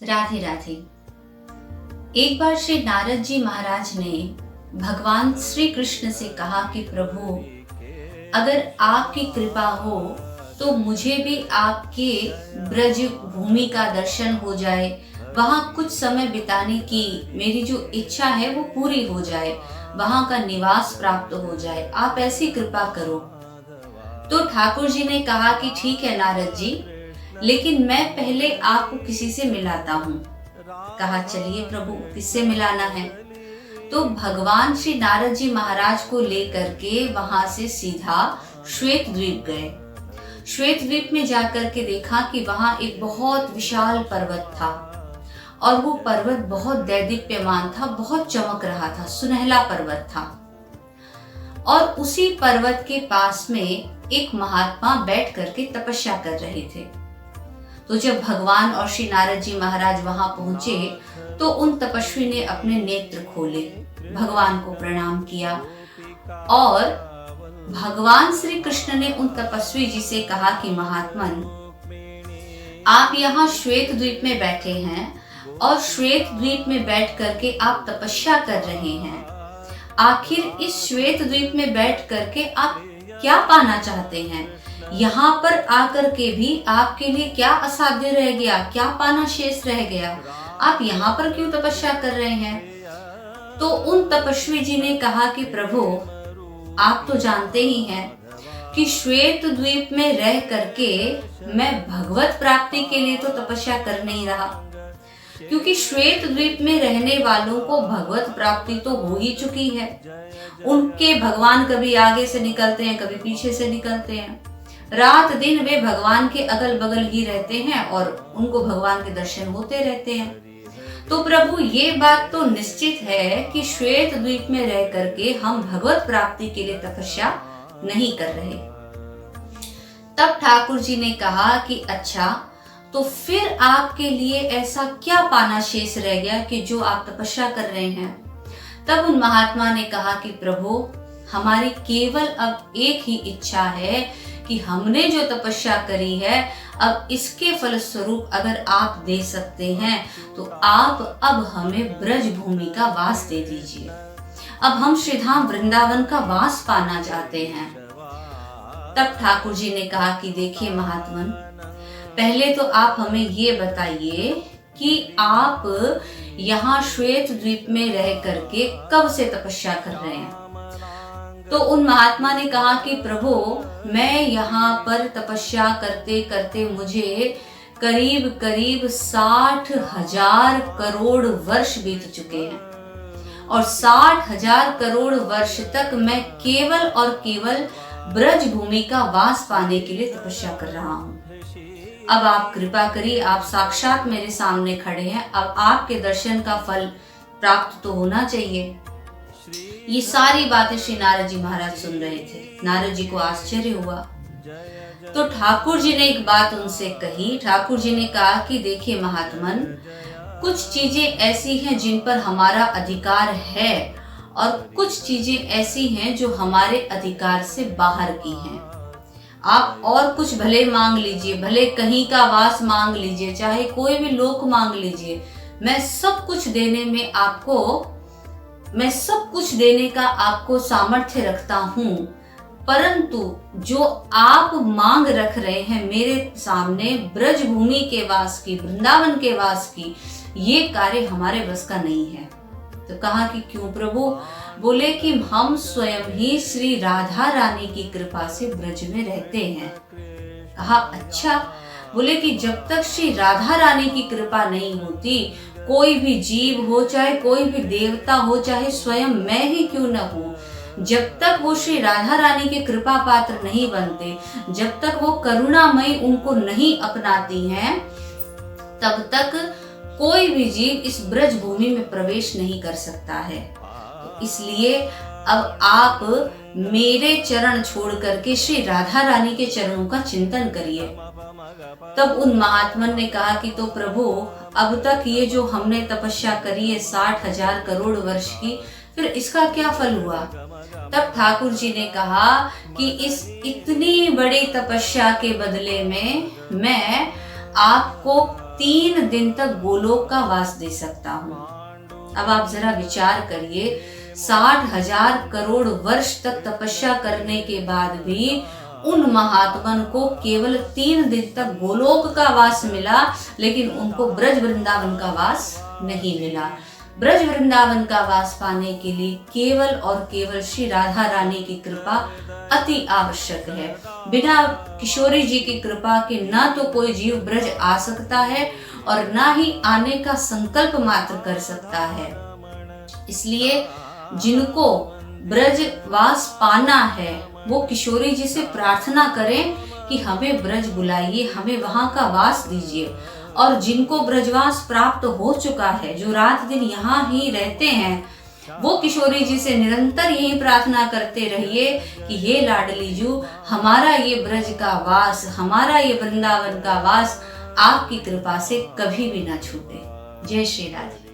राधे राधे। एक बार श्री नारद जी महाराज ने भगवान श्री कृष्ण से कहा कि प्रभु, अगर आपकी कृपा हो तो मुझे भी आपके ब्रज भूमि का दर्शन हो जाए, वहां कुछ समय बिताने की मेरी जो इच्छा है वो पूरी हो जाए, वहां का निवास प्राप्त हो जाए, आप ऐसी कृपा करो। तो ठाकुर जी ने कहा कि ठीक है नारद जी, लेकिन मैं पहले आपको किसी से मिलाता हूँ। कहा चलिए प्रभु, किससे मिलाना है? तो भगवान श्री नारद जी महाराज को लेकर के वहां से सीधा श्वेत द्वीप गए। श्वेत द्वीप में जाकर के देखा कि वहां एक बहुत विशाल पर्वत था और वो पर्वत बहुत दैदीप्यमान था, बहुत चमक रहा था, सुनहला पर्वत था। और उसी पर्वत के पास में एक महात्मा बैठ करके तपस्या कर रहे थे। तो जब भगवान और श्री नारद जी महाराज वहां पहुंचे तो उन तपस्वी ने अपने नेत्र खोले, भगवान को प्रणाम किया और भगवान श्री कृष्ण ने उन तपस्वी जी से कहा कि महात्मन, आप यहाँ श्वेत द्वीप में बैठे हैं और श्वेत द्वीप में बैठ करके आप तपस्या कर रहे हैं। आखिर इस श्वेत द्वीप में बैठ करके आप क्या पाना चाहते हैं? यहाँ पर आकर के भी आपके लिए क्या असाध्य रह गया, क्या पाना शेष रह गया? आप यहाँ पर क्यों तपस्या कर रहे हैं? तो उन तपस्वी जी ने कहा कि प्रभु, आप तो जानते ही हैं कि श्वेत द्वीप में रह करके मैं भगवत प्राप्ति के लिए तो तपस्या कर नहीं रहा, क्योंकि श्वेत द्वीप में रहने वालों को भगवत प्राप्ति तो हो ही चुकी है। उनके भगवान कभी आगे से निकलते हैं, कभी पीछे से निकलते हैं, रात दिन वे भगवान के अगल बगल ही रहते हैं और उनको भगवान के दर्शन होते रहते हैं। तो प्रभु, ये बात तो निश्चित है कि श्वेत द्वीप में रह करके हम भगवत प्राप्ति के लिए तपस्या नहीं कर रहे। तब ठाकुर जी ने कहा कि अच्छा, तो फिर आपके लिए ऐसा क्या पाना शेष रह गया कि जो आप तपस्या कर रहे हैं? तब उन महात्मा ने कहा कि प्रभु, हमारी केवल अब एक ही इच्छा है कि हमने जो तपस्या करी है, अब इसके फलस्वरूप अगर आप दे सकते हैं तो आप अब हमें ब्रज भूमि का वास दे दीजिए। अब हम श्रीधाम वृंदावन का वास पाना चाहते हैं। तब ठाकुर जी ने कहा कि देखिए महात्मन, पहले तो आप हमें ये बताइए कि आप यहाँ श्वेत द्वीप में रह करके कब से तपस्या कर रहे हैं? तो उन महात्मा ने कहा कि प्रभु, मैं यहाँ पर तपस्या करते करते मुझे करीब करीब 60,000 करोड़ वर्ष बीत चुके हैं और 60,000 करोड़ वर्ष तक मैं केवल और केवल ब्रज भूमि का वास पाने के लिए तपस्या कर रहा हूँ। अब आप कृपा करिए, आप साक्षात मेरे सामने खड़े हैं, अब आपके दर्शन का फल प्राप्त तो होना चाहिए। ये सारी बातें श्री नारद जी महाराज सुन रहे थे। नारद जी को आश्चर्य हुआ। तो ठाकुर जी ने एक बात उनसे कही। ठाकुर जी ने कहा कि देखिए महात्मन, कुछ चीजें ऐसी हैं जिन पर हमारा अधिकार है और कुछ चीजें ऐसी हैं जो हमारे अधिकार से बाहर की हैं। आप और कुछ भले मांग लीजिए, भले कहीं का वास मांग लीजिए, चाहे कोई भी लोक मांग लीजिए, मैं सब कुछ देने का आपको सामर्थ्य रखता हूँ, परंतु जो आप मांग रख रहे हैं मेरे सामने ब्रज भूमि के वास की, वृंदावन के वास की, ये कार्य हमारे बस का नहीं है। तो कहा कि क्यों प्रभु? बोले कि हम स्वयं ही श्री राधा रानी की कृपा से ब्रज में रहते हैं। कहा अच्छा। बोले कि जब तक श्री राधा रानी की कृपा नहीं होती, कोई भी जीव हो, चाहे कोई भी देवता हो, चाहे स्वयं मैं ही क्यों न हूँ, जब तक वो श्री राधा रानी के कृपा पात्र नहीं बनते, जब तक वो करुणामयी उनको नहीं अपनाती हैं, तब तक कोई भी जीव इस ब्रज भूमि में प्रवेश नहीं कर सकता है। तो इसलिए अब आप मेरे चरण छोड़ करके श्री राधा रानी के चरणों का चिंतन करिए। तब उन महात्मन ने कहा कि तो प्रभु, अब तक ये जो हमने तपस्या करी है 60,000 करोड़ वर्ष की, फिर इसका क्या फल हुआ? तब ठाकुर जी ने कहा कि इस इतनी बड़ी तपस्या के बदले में मैं आपको 3 दिन तक गोलोक का वास दे सकता हूँ। अब आप जरा विचार करिए, 60,000 करोड़ वर्ष तक तपस्या करने के बाद भी उन महात्मन को केवल 3 दिन तक गोलोक का वास मिला, लेकिन उनको ब्रज वृंदावन का वास नहीं मिला। ब्रज वृंदावन का वास पाने के लिए केवल और केवल श्री राधा रानी की कृपा अति आवश्यक है। बिना किशोरी जी की कृपा के ना तो कोई जीव ब्रज आ सकता है और ना ही आने का संकल्प मात्र कर सकता है। इसलिए जिनको ब्रजवास पाना है वो किशोरी जी से प्रार्थना करें कि हमें ब्रज बुलाइए, हमें वहां का वास दीजिए। और जिनको ब्रजवास प्राप्त हो चुका है, जो रात दिन यहाँ ही रहते हैं, वो किशोरी जी से निरंतर यही प्रार्थना करते रहिए कि हे लाडली जू, हमारा ये ब्रज का वास, हमारा ये वृंदावन का वास आपकी कृपा से कभी भी ना छूटे। जय श्री राधे।